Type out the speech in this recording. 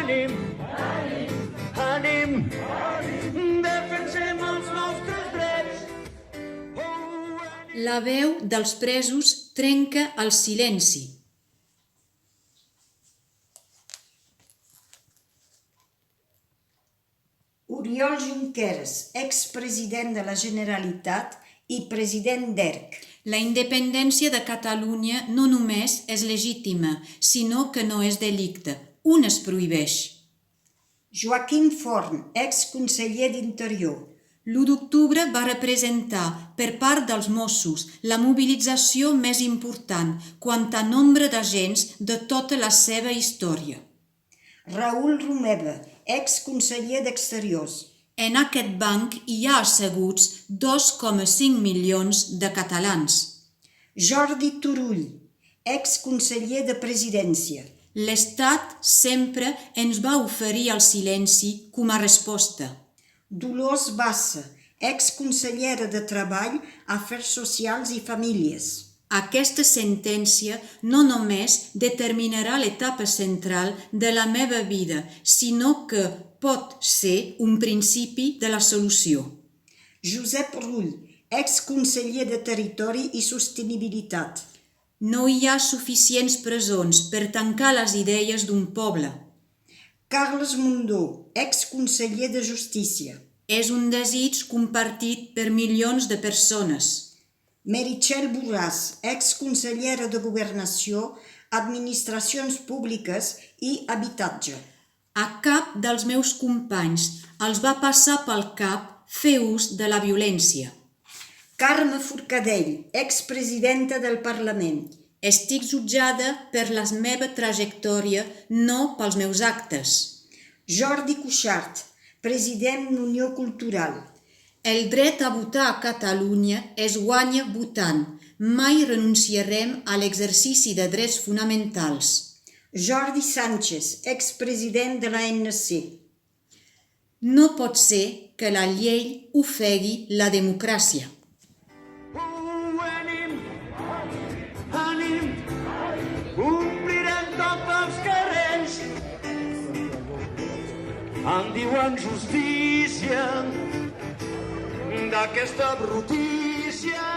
Ànim! Ànim! Defensem els nostres drets! La veu dels presos trenca el silenci. Oriol Junqueras, expresident de la Generalitat i president d'ERC. La independència de Catalunya no només és legítima, sinó que no és delicte. Un es prohibeix. Joaquim Forn, exconseller d'Interior. L'1 d'octubre va representar, per part dels Mossos, la mobilització més important quant a nombre d'agents de tota la seva història. Raül Romeva, exconseller d'Exteriors. En aquest banc hi ha asseguts 2,5 milions de catalans. Jordi Turull, exconseller de Presidència. L'Estat sempre ens va oferir el silenci com a resposta. Dolors Bassa, exconsellera de Treball, Afers Socials i Famílies. Aquesta sentència no només determinarà l'etapa central de la meva vida, sinó que pot ser un principi de la solució. Josep Rull, exconseller de Territori i Sostenibilitat. No hi ha suficients presons per tancar les idees d'un poble. Carles Mundó, exconseller de Justícia. És un desig compartit per milions de persones. Meritxell Borràs, exconsellera de Governació, Administracions Públiques i Habitatge. A cap dels meus companys els va passar pel cap fer ús de la violència. Carme Forcadell, expresidenta del Parlament. Estic jutjada per la meva trajectòria, no pels meus actes. Jordi Cuixart, president d'Unió Cultural. El dret a votar a Catalunya es guanya votant. Mai renunciarem a l'exercici de drets fonamentals. Jordi Sánchez, expresident de l'ANC. No pot ser que la llei ofegui la democràcia. Ànim! Ànim! Omplirem tots els carrers. En diuen justícia d'aquesta brutícia.